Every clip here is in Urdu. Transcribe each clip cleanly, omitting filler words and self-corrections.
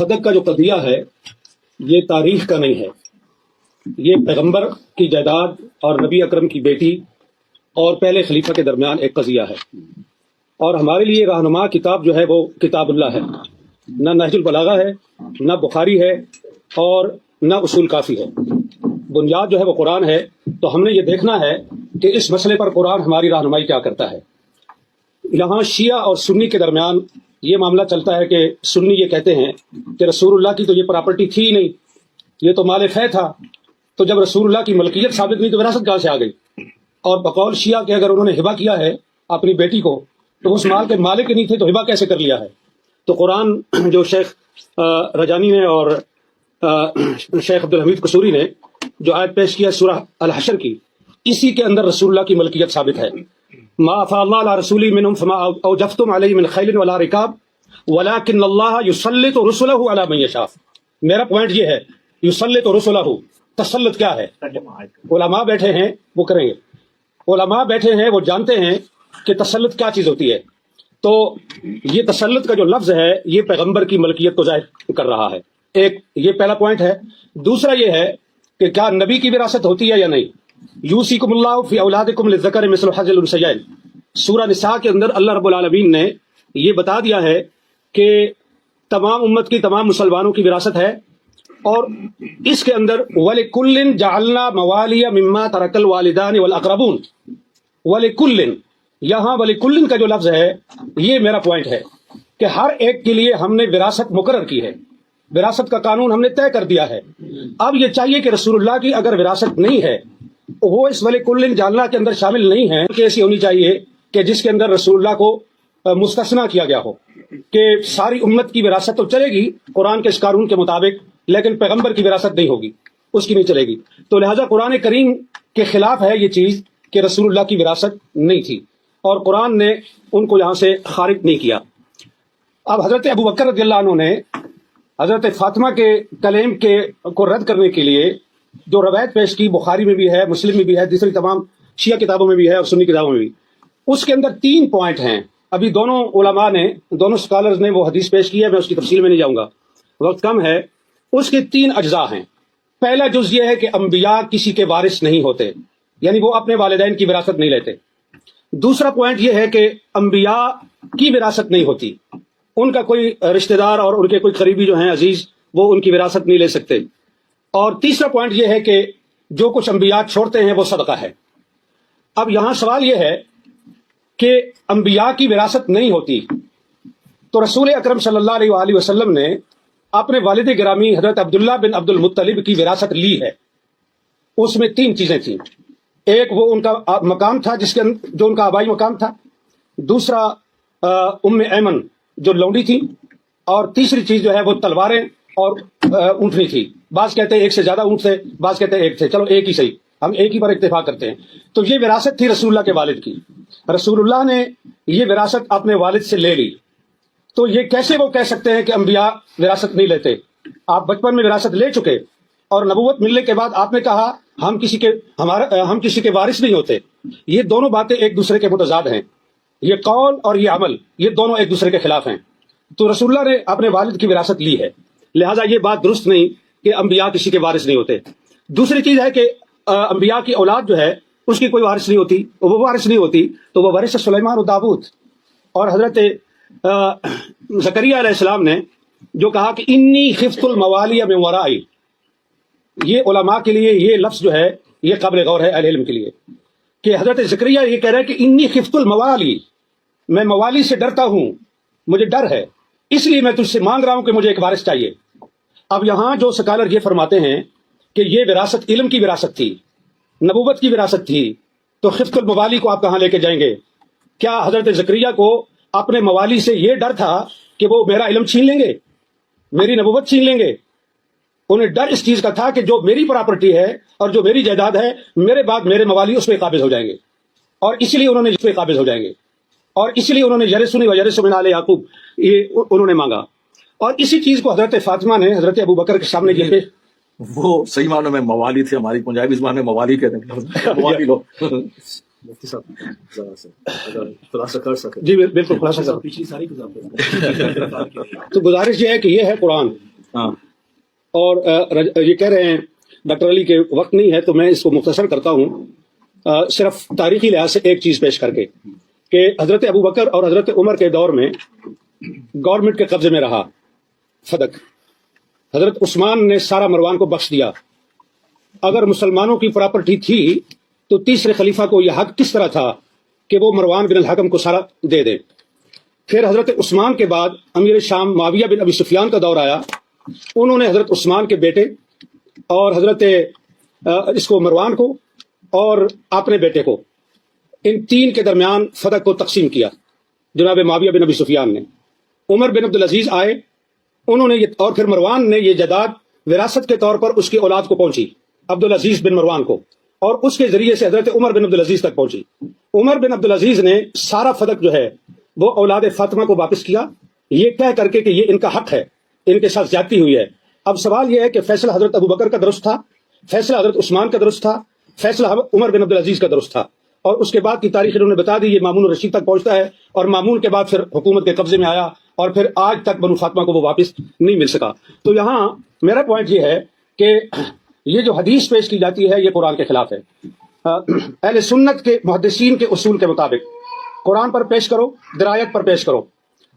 صدق کا جو قضیہ ہے یہ تاریخ کا نہیں ہے، یہ پیغمبر کی جائیداد اور نبی اکرم کی بیٹی اور پہلے خلیفہ کے درمیان ایک قضیہ ہے، اور ہمارے لیے رہنما کتاب جو ہے وہ کتاب اللہ ہے، نہ نہج البلاغہ ہے، نہ بخاری ہے، اور نہ اصول کافی ہے۔ بنیاد جو ہے وہ قرآن ہے۔ تو ہم نے یہ دیکھنا ہے کہ اس مسئلے پر قرآن ہماری رہنمائی کیا کرتا ہے۔ یہاں شیعہ اور سنی کے درمیان یہ معاملہ چلتا ہے کہ سنی یہ کہتے ہیں کہ رسول اللہ کی تو یہ پراپرٹی تھی ہی نہیں، یہ تو مال فے تھا، تو جب رسول اللہ کی ملکیت ثابت نہیں تو وراثت کہاں سے آ گئی؟ اور بقول شیعہ کہ اگر انہوں نے ہبہ کیا ہے اپنی بیٹی کو تو اس مال کے مالک نہیں تھے تو ہبہ کیسے کر لیا ہے؟ تو قرآن جو شیخ رجانی نے اور شیخ عبدالحمید قصوری نے جو آیت پیش کیا سورہ الحشر کی، اسی کے اندر رسول اللہ کی ملکیت ثابت ہے۔ ما افاء اللہ علی رسولی منہم فما اوجفتم علیہ من خیل ولا رکاب ولکن اللہ یسلط رسلہ علی من یشاء۔ میرا پوائنٹ یہ ہے، یسلط رسلہ، تسلط کیا ہے؟ علماء بیٹھے ہیں وہ کریں گے، علماء بیٹھے ہیں وہ جانتے ہیں کہ تسلط کیا چیز ہوتی ہے۔ تو یہ تسلط کا جو لفظ ہے یہ پیغمبر کی ملکیت کو ظاہر کر رہا ہے۔ ایک یہ پہلا پوائنٹ ہے۔ دوسرا یہ ہے کہ کیا نبی کی وراثت ہوتی ہے یا نہیں؟ یوصیکم اللہ فی اولادکم للذکر مثل حظ الانثیین، سورہ نساء کے اندر اللہ رب العالمین نے یہ بتا دیا ہے کہ تمام امت کی، تمام مسلمانوں کی وراثت ہے، اور اس کے اندر وَلِكُلٍّ جَعَلْنَا مَوَالِيَ مِمَّا تَرَكَ الْوَالِدَانِ وَالْأَقْرَبُونَ، وَلِكُلٍّ، یہاں وَلِكُلٍّ کا جو لفظ ہے یہ میرا پوائنٹ ہے کہ ہر ایک کے لیے ہم نے وراثت مقرر کی ہے، وراثت کا قانون ہم نے طے کر دیا ہے۔ اب یہ چاہیے کہ رسول اللہ کی اگر وراثت نہیں ہے وہ اس وَلِكُلٍّ جَعَلْنَا کے اندر شامل نہیں ہے، کہ ایسی ہونی چاہیے کہ جس کے اندر رسول اللہ کو مستثنیٰ کیا گیا ہو کہ ساری امت کی وراثت تو چلے گی قرآن کے اس قانون کے مطابق، لیکن پیغمبر کی وراثت نہیں ہوگی، اس کی نہیں چلے گی۔ تو لہٰذا قرآن کریم کے خلاف ہے یہ چیز کہ رسول اللہ کی وراثت نہیں تھی، اور قرآن نے ان کو یہاں سے خارج نہیں کیا۔ اب حضرت ابو بکر رضی اللہ عنہ نے حضرت فاطمہ کے کلیم کو رد کرنے کے لیے جو روایت پیش کی، بخاری میں بھی ہے، مسلم میں بھی ہے، دوسری تمام شیعہ کتابوں میں بھی ہے اور سنی کتابوں میں بھی، اس کے اندر 3 پوائنٹ ہیں۔ ابھی دونوں علماء نے، دونوں اسکالرز نے وہ حدیث پیش کی ہے، میں اس کی تفصیل میں نہیں جاؤں گا، وقت کم ہے۔ اس کے 3 اجزاء ہیں۔ پہلا جز یہ ہے کہ انبیاء کسی کے وارث نہیں ہوتے، یعنی وہ اپنے والدین کی وراثت نہیں لیتے۔ دوسرا پوائنٹ یہ ہے کہ انبیاء کی وراثت نہیں ہوتی، ان کا کوئی رشتہ دار اور ان کے کوئی قریبی جو ہیں عزیز وہ ان کی وراثت نہیں لے سکتے۔ اور تیسرا پوائنٹ یہ ہے کہ جو کچھ انبیاء چھوڑتے ہیں وہ صدقہ ہے۔ اب یہاں سوال یہ ہے کہ انبیاء کی وراثت نہیں ہوتی تو رسول اکرم صلی اللہ علیہ وآلہ وسلم نے اپنے والد گرامی حضرت عبداللہ بن عبد المطلب کی وراثت لی ہے۔ اس میں 3 چیزیں تھیں۔ ایک وہ ان کا مقام تھا جس کے جو ان کا آبائی مقام تھا، دوسرا ام ایمن جو لونڈی تھی، اور تیسری چیز جو ہے وہ تلواریں اور اونٹنی تھی۔ بعض کہتے ہیں ایک سے زیادہ اونٹ تھے، بعض کہتے ہیں ایک تھے، چلو ایک ہی صحیح، ہم ایک ہی پر اتفاق کرتے ہیں۔ تو یہ وراثت تھی رسول اللہ کے والد کی، رسول اللہ نے یہ وراثت اپنے والد سے لے لی۔ تو یہ کیسے وہ کہہ سکتے ہیں کہ انبیاء وراثت نہیں لیتے؟ آپ بچپن میں وراثت لے چکے اور نبوت ملنے کے بعد آپ نے کہا ہم کسی کے وارث نہیں ہوتے۔ یہ دونوں باتیں ایک دوسرے کے متضاد ہیں، یہ قول اور یہ عمل، یہ دونوں ایک دوسرے کے خلاف ہیں۔ تو رسول اللہ نے اپنے والد کی وراثت لی ہے، لہٰذا یہ بات درست نہیں کہ انبیاء کسی کے وارث نہیں ہوتے۔ دوسری چیز ہے کہ انبیاء کی اولاد جو ہے اس کی کوئی وارث نہیں ہوتی، وہ وارث نہیں ہوتی تو وہ وارث سلیمان و داؤد۔ اور حضرت زکریا علیہ السلام نے جو کہا کہ انی خفت الموالی من ورائی، یہ علماء کے لیے یہ لفظ جو ہے یہ قابل غور ہے اہل علم کے لیے، کہ حضرت زکریا یہ کہہ رہے ہیں کہ انی خفت الموالی، میں موالی سے ڈرتا ہوں، مجھے ڈر ہے، اس لیے میں تجھ سے مانگ رہا ہوں کہ مجھے ایک وارث چاہیے۔ اب یہاں جو سکالر یہ فرماتے ہیں کہ یہ وراثت علم کی وراثت تھی، نبوت کی وراثت تھی، تو خفت الموالی کو آپ کہاں لے کے جائیں گے؟ کیا حضرت زکریا کو اپنے موالی سے یہ ڈر تھا کہ وہ میرا علم چھین لیں گے، میری نبوت چھین لیں گے؟ انہیں ڈر اس چیز کا تھا کہ جو میری پراپرٹی ہے اور جو میری جائیداد ہے، میرے بعد میرے موالی اس پہ قابض ہو جائیں گے، اور اس لیے انہوں نے اس پہ قابض ہو جائیں گے، اور اس لیے انہوں نے یرثنی و یرث من آل یعقوب یہ انہوں نے مانگا۔ اور اسی چیز کو حضرت فاطمہ نے حضرت ابو بکر کے سامنے یہ پیش، وہ صحیح معنوں میں موالی تھے، ہماری پنجابی زبان میں موالی کہتے ہیں، موالی لو۔ مفتی صاحب خلاصہ کر سکے؟ جی بالکل خلاصہ کر۔ تو گزارش یہ ہے کہ یہ ہے قرآن، ہاں اور یہ کہہ رہے ہیں ڈاکٹر علی کے وقت نہیں ہے تو میں اس کو مختصر کرتا ہوں صرف تاریخی لحاظ سے ایک چیز پیش کر کے کہ حضرت ابو بکر اور حضرت عمر کے دور میں گورنمنٹ کے قبضے میں رہا فدق. حضرت عثمان نے سارا مروان کو بخش دیا. اگر مسلمانوں کی پراپرٹی تھی تو تیسرے خلیفہ کو یہ حق کس طرح تھا کہ وہ مروان بن الحکم کو سارا دے دے. پھر حضرت عثمان کے بعد امیر شام معاویہ بن ابی سفیان کا دور آیا. انہوں نے حضرت عثمان کے بیٹے اور حضرت اس کو مروان کو اور اپنے بیٹے کو ان تین کے درمیان فدق کو تقسیم کیا جناب معاویہ بن ابی سفیان نے. عمر بن عبدالعزیز آئے, انہوں نے اور پھر مروان نے یہ جائیداد وراثت کے طور پر اس کی اولاد کو پہنچی عبدالعزیز بن مروان کو, اور اس کے ذریعے سے حضرت عمر بن عبدالعزیز تک پہنچی. عمر بن عبدالعزیز نے سارا فدق جو ہے وہ اولاد فاطمہ کو واپس کیا یہ کہہ کر کے کہ یہ ان کا حق ہے, ان کے ساتھ زیادتی ہوئی ہے. اب سوال یہ ہے کہ فیصلہ حضرت ابو بکر کا درست تھا, فیصلہ حضرت عثمان کا درست تھا, فیصلہ عمر بن عبدالعزیز کا درست تھا, اور اس کے بعد کی تاریخ انہوں نے بتا دی یہ مامون الرشید تک پہنچتا ہے, اور مامون کے بعد پھر حکومت کے قبضے میں آیا اور پھر آج تک بنو فاطمہ کو وہ واپس نہیں مل سکا. تو یہاں میرا پوائنٹ یہ ہے کہ یہ جو حدیث پیش کی جاتی ہے یہ قرآن کے خلاف ہے. اہل سنت کے محدثین کے اصول کے مطابق قرآن پر پیش کرو, درایت پر پیش کرو.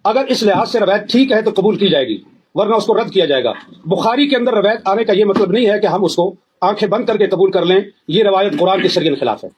اگر اس لحاظ سے روایت ٹھیک ہے تو قبول کی جائے گی, ورنہ اس کو رد کیا جائے گا. بخاری کے اندر روایت آنے کا یہ مطلب نہیں ہے کہ ہم اس کو آنکھیں بند کر کے قبول کر لیں. یہ روایت قرآن کے شریعت کے خلاف ہے.